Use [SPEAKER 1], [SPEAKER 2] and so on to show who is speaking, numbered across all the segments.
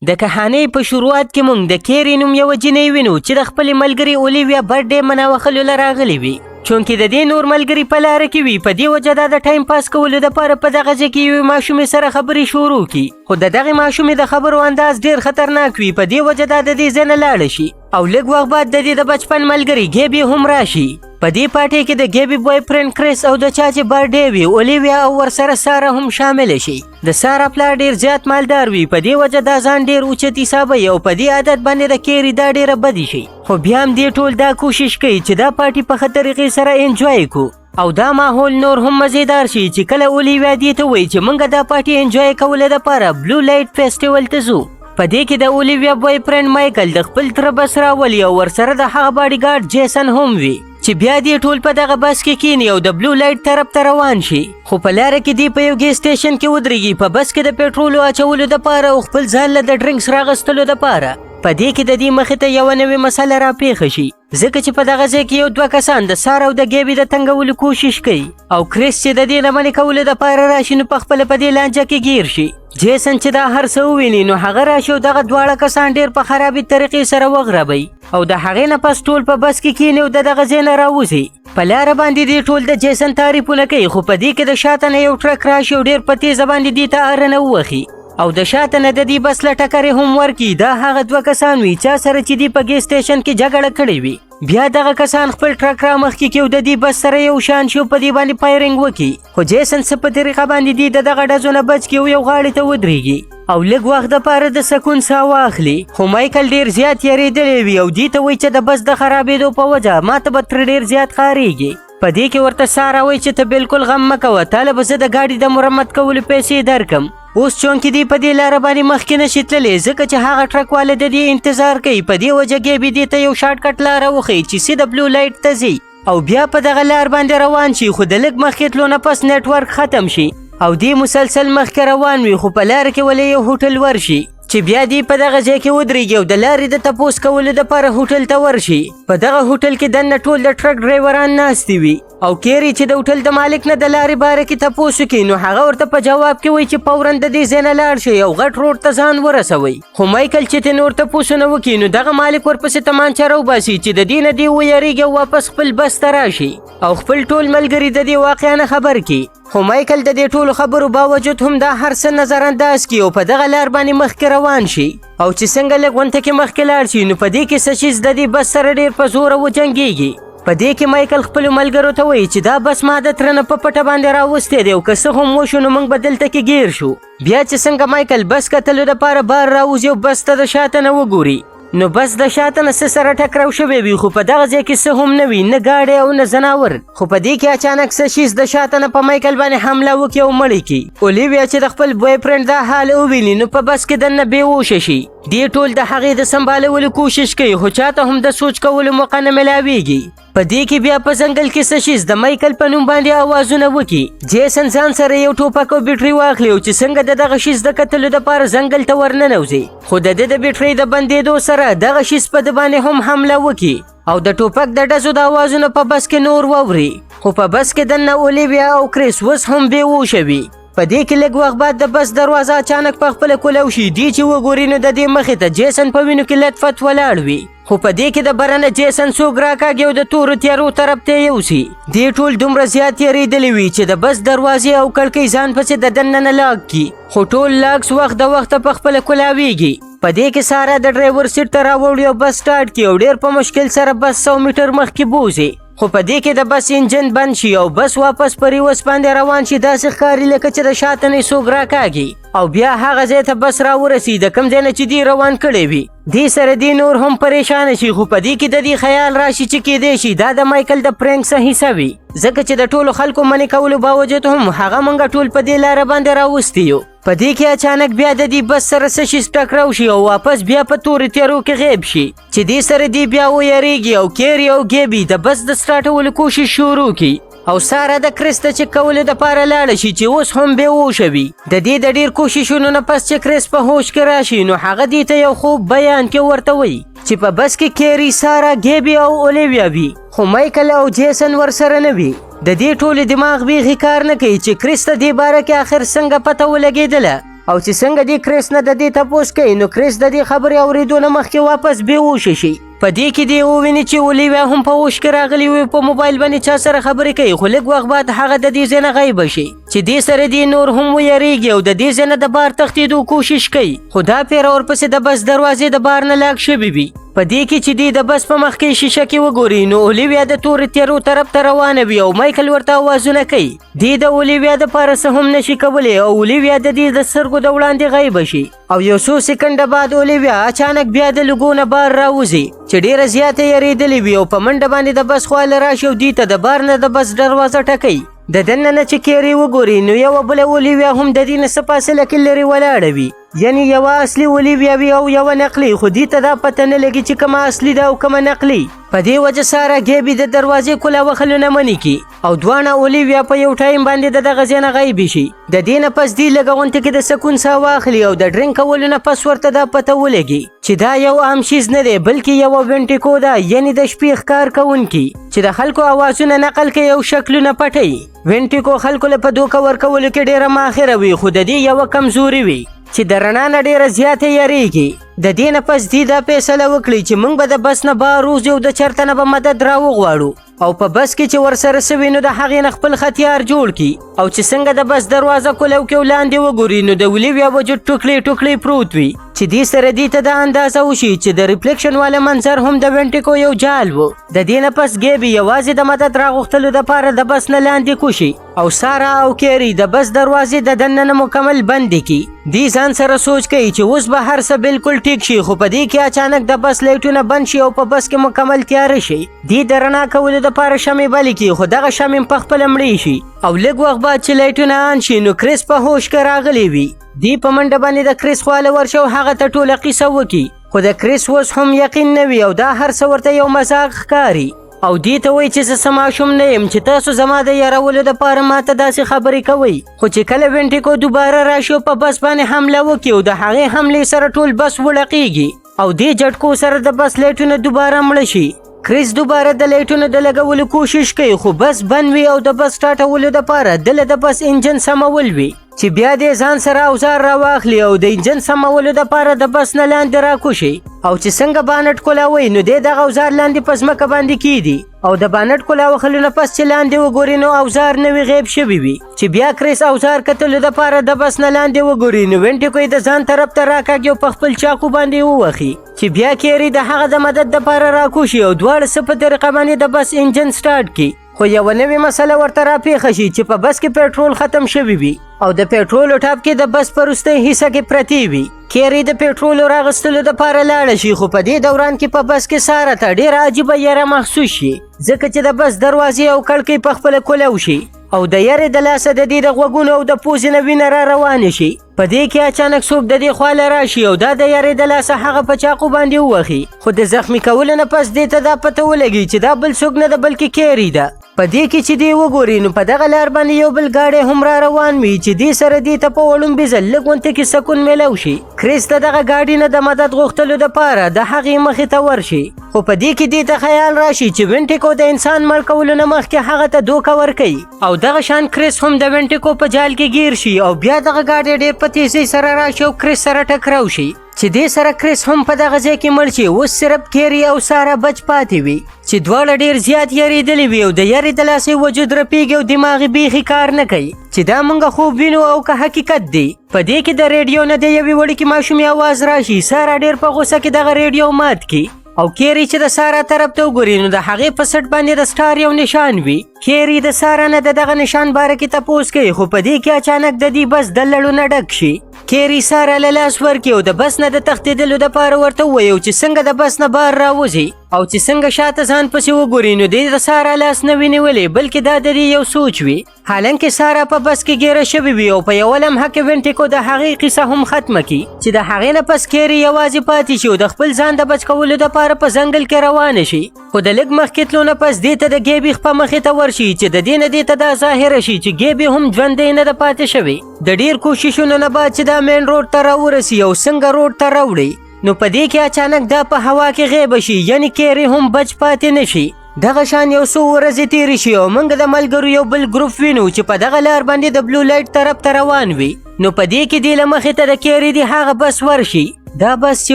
[SPEAKER 1] د کهانې په شروعات کې موږ د کیري نوم یوه جینۍ وینو چې د خپلې ملګرې اولیویا برډې مناوښلو له راغلې وي. چونکې د دې نور ملګري په لاره کې وي، په دې وجه دا د ټایم پاس کولو دپاره په دغه ځای کې یوې ماشومې سره خبرې شروع کړي. خو د دغې ماشومې د خبرو انداز ډېر خطرناک وي، په دې وجه دا د دې ځای نه لاړه شي او لږ وخت بعد د دې د بچپن ملګري ګیبي هم راشي. په دې پارټۍ کې د ګیبي بوای فرینډ کریس او د چا چې برډې وي اولیویا او ورسره ساره هم شامله شي. د ساره پلار ډېر زیات مالدار وي، په دې وجه دا ځان ډېر اوچت حسابوي او په دې عادت باندې د کیري دا ډېره بدي شي. خو بیا هم دې ټول دا کوشش کوي چې دا پارټي په ښه طریقې سره انجوای کړو او دا ماحول نور هم مزیدار شي چې کله اولیویا دې ته وایي چې موږ دا پارټي انجوای کولو دپاره بلو لایټ فیسټیول ته ځو. په دې کې د اولیویا بوای فرینډ مایکل د خپل تره بس راولي او ورسره د هغه باډي ګارډ جیسن هم وي چې بیا دې ټول په دغه بس کې کینی او د بلو لایټ طرف ته روان شي. خو په لاره کې دی په یو ګیس سټیشن کې ودرېږي په بس کې د پټرولو اچولو دپاره او خپل ځان له د ډرنکس راغستلو دپاره. په دې کې د دې مخې ته یوه نوې مسله راپېښه شي، ځکه چې په دغه ځای کې یو دوه کسان د ساره او د ګیبي د تنګولو کوشش کوي او کریس چې د دې نه منې کولو دپاره راشي نو پخپله په دې لانجه کې ګیر شي. جیسن چې دا هر څه وویني نو هغه راشي او دغه دواړه کسان ډېر په خرابې طریقې سره وغربوي او د هغې نه پس ټول په بس کې کیني او د دغه ځای نه راوځي. په لاره باندې دې ټول د جیسن تعریفونه کوي، خو په دې کې د شاته نه یو ټرک راشي او ډېر په تیزه باندې دې ته اره نه ووخي او د شاته نه د دې بس له ټکرې هم ورکړي. دا هغه دوه کسان وي چا سره چې دې په ګیس سټیشن کې جګړه کړې وي. بیا دغه کسان خپل ټرک را مخکې کړي او د دې بس سره یو شان شي او په دې باندې فایرنګ وکړي. خو جیسن څه په طریقه باندې دې د دغه ډزو نه بچ کړي او یو غاړې ته ودرېږي او لږ وخت دپاره د سکون ساه واخلي. خو مایکل ډېر زیات یېرېدلی وي او دې ته وایي چې د بس د خرابېدو په وجه ماته به ترې ډېر زیات ښکارېږي. په دې کې ورته ساره وایي چې ته بالکل غم مه کوه، تا له به زه د ګاډي د مرمت کولو پیسې درکم. اوس چونکې دی په دې لاره باندې مخکې نشي تللی ځکه چې هغه ټرک والا د دې انتظار کوي. په دې وجه ګیبي دې ته یو شارټ کټ لاره وښیي چې سیده بلو لایټ ته ځي او بیا په دغه لار باندې روان شي. خو د لږ مخکې تلو نه پس نیټورک ختم شي او دی مسلسل مخکې روان وي، خو په لاره کې ولې یو هوټل ورشي چې بیا دی په دغه ځای کې ودرېږي او د لارې د تپوس کولو دپاره هوټل ته ورشي. په دغه هوټل کې دننه ټول د ټرک ډرایوران ناستې وي او کیري چې د هوټل د مالک نه د لارې باره کې تپوس وکړي نو هغه ورته په جواب کې وایي چې فوراً د دې ځای نه لاړ شي او غټ روډ ته ځان ورسوئ. خو مایکل چې ترې نور تپوسونه وکړي نو دغه مالک ورپسې تمانچه راوباسي چې د دې نه دې ویریږي او واپس خپل بس ته راشي او خپل ټول ملګري د دې واقعه نه خبر کړي. خو مایکل د دې ټولو خبرو باوجود هم دا هر څه نظر انداز کړي او په دغه لار باندې مخکې روان شي او چې څنګه لږ غونته کې مخکې لاړ شي نو په دې کې څه شیز د دې بس سره ډېر په زوره وجنګېږي. په دې کې مایکل خپلو ملګرو ته وایي چې دا بس ما د تره نه په پټه باندې راوستی دی او که څه هم وشو نو موږ به دلته کې ګیر شو. بیا چې څنګه مایکل بس کتلو دپاره بار راوځي او بس ته د شاته نه وګوري نو بس د شاته نه څه سره ټکراو شوی وي، خو په دغه ځای کې څه هم نه وي، نه ګاډی او نه ځناور. خو په دې کې اچانک څه شیز د شاته نه په مایکل باندې حمله وکړي او مړی کړي. اولیویا چې د خپل بوای فرینډ دا حال وویني نو په بس کې دننه بېهوشه شي. دې ټول د هغې د سمبالولو کوشش کوي خو چاته هم د سوچ کولو موقع نه میلاویږي. په دې کې بیا په ځنګل کې څه شیز د مایکل په نوم باندې اوازونه وکړي. جیسن ځان سره یو ټوپک او بیټرۍ واخلي او چې څنګه د دغه شیز د کتلو دپاره ځنګل ته ورننوځي. خو د ده د بیټرۍ د بندېدو سره دغه شیز په ده باندې هم حمله وکړي او د ټوپک د ډزو د اوازونه په بس کې نور واوري. خو په بس کې دننه اولیویا او کریس اوس هم بېهوشه وي. په دې کې لږ وخت بعد د بس دروازه اچانک په خپله کولو شي. دی چې وګوري نو د دې مخې ته جیسن په وینو کې لطفت ولاړ وي. خو په دې کې د برنه جیسن څوک راکاږي او د تورو تیارو طرف ته یوسي. دې ټول دومره زیات یېرېدلي وي چې د بس دروازې او کړکۍ ځان پسې د دننه نه لاک کړي. خو ټول لاکس وخت د وخته په خپله کولاویږي. په دې کې ساره د ډرایور سیټ ته راوړي او بس سټارټ کړي او ډېر په مشکل سره بس 100 میټر مخکې بوځي. خو په دې کې د بس انجن بند شي او بس واپس په ریوس باندې روان شي. داسې ښکاري لکه چې د شاته نه څوک راکاږي او بیا هغه ځای ته بس راورسي د کوم ځای نه چې دی روان کړی وي. دې سره دی نور هم پریشانه شي خو په دې کې د دې خیال راشي چې کیدی شي دا د مایکل د پرینک څه حصه وي ځکه چې د ټولو خلکو منې کولو باوجود هم هغه موږ ټول په دې لاره باندې راوستي یو. په دې کې اچانک بیا د دې بس سره څه شي ټکراو شي او واپس بیا په تورې تیارو کې غیب شي چې دې سره دی بیا ویریږي او کیري او ګیبي د بس د سټارټولو کوشش شروع کړي او ساره د کریس ته چې کولو دپاره لاړه شي چې اوس هم بېهوشه وي. د دې د ډېر کوششونو نه پس چې کریس په هوش کې راشي نو هغه دې ته یو خوب بیان کې ورته وایي چې په بس کې کیري، ساره، ګیبي او اولیویا وي خو مایکل او جیسن ورسره نه وي. د دې ټولې دماغ بیخي کار نه کوي چې کریس ته دې باره کې آخر څنګه پته ولګېدله او چې څنګه دی کریس نه د دې تپوس کوي نو کریس د دې خبرې اورېدو نه مخکې واپس بېهوشه شي. په دې کې دی وویني چې اولیویا هم په هوش کې راغلی وي په موبایل باندې چا سره خبرې کوي خو لږ وخت بعد هغه د دې ځای نه غیبه شي چې دې سره دې نور هم ویریږي او د دې ځای نه د بار تښتېدو کوشش کوي خو دا پیره ورپسې د بس دروازې د بار نه لاک شوې وي. په دې کې چې دی د بس په مخ کې شیشه کې وګوري نو اولیویا د تورې تیارو طرف ته روانه وي او مایکل ورته اوازونه کوي. دی د اولیویا دپاره څه هم نشي کولی او اولیویا د دې د سترګو د وړاندې غیبه شي او یو څو سکنډه بعد اولیویا اچانک بیا د لوګو نه بار راوځي چې ډیره زیاته یریدلې وي او په منډه باندې د بس خواله راشي او دې ته د بار نه د بس دروازه ټکوي. د دننه نه چې کیري وګوري نو یوه بله اولیویا هم د دې نه څه فاصله کې لرې ولاړه وي یعنی یوه اصلي اولیویا وي او یوه نقلي خو دې ته دا پته نه لګي چې کومه اصلي ده او کومه نقلي. په دې وجه ساره ګیبي د دروازې کولا وهلو نه منې کي او دواړه اولیویا په یو ټایم باندې د دغه ځای نه غیبې شي. د دې نه پس دې لږه غونټې کې د سکون ساه واخلي او د ډرینک کولو نه پس ورته دا پته ولګي چې دا یو عام شیز نه دی بلکې یوه وینټیکو ده یعنی د شپې ښکار کوونکي چې د خلکو اوازونه نقل کوي او شکلونه پټوي. وینټیکو خلکو له په دوکه ورکولو کې ډیره ماهره وي خو د دې یوه کمزوري وي چې د رڼا نه ډیره زیاته یریږي. د دې نه پس دې دا فیصله وکړي چې موږ به د بس نه بار وځو او د چرته نه به مدد راوغواړو او په بس کې چې ورسره سوي نو د هغې نه خپل ختیار جوړ کړي او چې څنګه د بس دروازه کولو کې ولاندې وګوري نو د اولیویا وجود ټوکلې ټوکلې پروت وي چې دې سره دې ته دا اندازه وشي چې د ریفلیکشن والا منظر هم د وینټیکو یو جال و. د دې نه پس ګیبي یوازې د مدد راغوښتلو دپاره د بس نه لاندې کوشي او سارا او کیری د بس دروازې د دننه مکمل بندې کړي. دې ځان سره سوچ کوي چې اوس به هر څه بالکل ټیک شي خو په دې کې اچانک د بس لایټونه بند شي او په بس کې مکمل تیاره شي. دې د رڼا کولو دپاره شمې بلې کړي خو دغه شمې په خپله مړې شي او لږ وخت بعد چې لایټونه آن شي نو کریس په هوش کې راغلی وي. دی په منډه باندې د کریس خواله ورشه او هغه ته ټوله قیصه وکړي خو د کریس اوس هم یقین نه وي او دا هر څه ورته یو مذاق ښکاري او دې ته وایي چې زه څه ماشوم نه یم چې تاسو زما د یارولو دپاره ماته داسې خبرې کوئ. خو چې کله وینټیکو دوباره راشي او په بس باندې حمله وکړي او د هغې حملې سره ټول بس وړقیږي او دې جټکو سره د بس لایټونه دوباره مړه شي. کریس دوباره د لایټونو د لګولو کوشش کوي خو بس بند وي او د بس سټارټولو دپاره دله د بس انجن سمول وي چې بیا دې ځان سره اوزار راواخلي او د انجن سمولو دپاره د بس نه لاندې راکوشي او چې څنګه بانټ کولاوي نو دی دغه اوزار لاندې په ځمکه باندې کیږدي او د بانټ کولاوخلو نه پس چې لاندې وګوري نو اوزار نوي غیب شوي وي چې بیا کریس اوزار کتلو دپاره د بس نه لاندې وګوري نو وینټیکو یې د ځان طرف ته راکاږي او په خپل چاقو باندې ووخي چې بیا کیری د هغه د مدد دپاره راکوشي او دواړه څه په طریقه باندې د بس انجن سټارټ کړي. خو یوه نوې مسله ورته راپېښه شي چې په بس کې پېټرول ختم شوي وي او د پېټرولو ټاپ کې د بس په وروستۍ حصه کې پرتې وي. کیری د پېټرولو راغستلو دپاره لاړه شي خو په دې دوران کې په بس کې ساره ته ډېره عجیبه یره محسوس شي ځکه چې د بس دروازې او کړکۍ په خپله کولو شي او د یرې د لاسه د دې د غوږونو او د پوزې نه وینه را روانې شي. په دې کې اچانک څوک د دې خواله راشي او دا د یرې د لاسه هغه په چاقو باندې ووهي خو د زخمي کولو نه پس دې ته دا پته ولګي چې دا بل څوک نه ده بلکې کیری ده. په دې کې چې دی وګوري نو په دغه لار باندې یو بل ګاډی هم را روان وي چې دې سره دې ته په وړومبي ځل لږ غونته کې سکون میلو شي. کریس ته دغه ګاډي نه د مدد غوښتلو دپاره د هغې مخې ته ورشي خو په دې کې دې ته خیال راشي چې وینټیکو د انسان مړ کولو نه مخکې هغه ته دوکه ورکوي او دغه شان کریس هم د وینټیکو په جال کې گیر شي او بیا دغه ګاډی ډېر په تیزۍ سره راشي او کریس سره ټکراو شي چې دې سره کریس هم په دغه ځای کې مړ شي. اوس صرف کیری او ساره بچ پاتې وي چې دواړه ډېر زیات یریدلي وي او د یرې د لاسې وجود رپیږي او دماغ یې بیخي کار نه کوي چې دا موږ خوب وینو او که حقیقت دی. په دې کې د ریډیو نه د یوې وړوکې ماشومې اواز راشي. ساره ډېر په غوسه کې دغه ریډیو مات کړي او کیری چې د ساره طرف ته وګوري نو د هغې په سټ باندې د سټار یو نشان وي. کیری د ساره نه د دغه نشان باره کې تپوس کوي خو په دې کې اچانک د دې بس د لړو نه ډک شي. کیری ساره له لاس ورکړي او د بس نه د تښتېدلو دپاره ورته ووایي چې څنګه د بس نه بار راوځي او چې څنګه شاته ځان پسې وګوري نو دې د ساره لاس نه وي نیولی بلکې دا د دې یو سوچ وي. حالانکه ساره په بس کې ګیره شوې وي او په یوه لمحه کې وینټیکو د هغې قیصه هم ختمه کړي چې د هغې نه پس کیری یوازې پاتې شي او د خپل ځان د بچ کولو دپاره په ځنګل کې روانه شي. خو د لږ مخکې تلو نه پس دې ته د ګیبي خپه مخې ته ورشي چې د دې نه دې ته دا ظاهره شي چې ګیبي هم ژوندی نه ده پاتې شوې. د ډېر کوششونو نه بعد چې دا مین روډ ته راورسي او څنګه روډ ته راوړي نو په دې کې اچانک دا په هوا کې غیبه شي یعنی کیری هم بچ پاتې نه شي دغه شان یو څو ورځې تیرې شي او موږ د ملګرو یو بل ګروپ وینو چې په دغه لار باندې د بلو لایټ طرف ته روان وي. نو په دې کې دې له مخې ته د کیري دی هغه بس ورشي. دا بس چې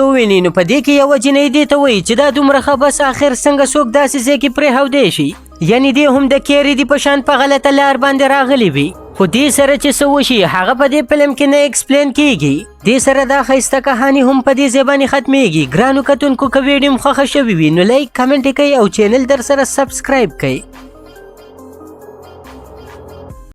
[SPEAKER 1] وویني نو په دې کې یوه جنۍ دې ته وایي چې دا دومره ښه بس آخر څنګه څوک داسې ځای کې پرېښودی شي. یعنې دې هم د کیري دی په شان په غلطه لار باندې راغلی وي. خو دې سره چې څه وشي هغه په دې فلم کې نه ایکسپلین کیږي. دې سره دا ښایسته کهاني هم په دې ځای باندې ختمیږي. ګرانو کتونکو که ویډیو م خوښه شوې وي نو لایک کمنټ یې کوئ او چینل در سره سبسکرایب کوئ.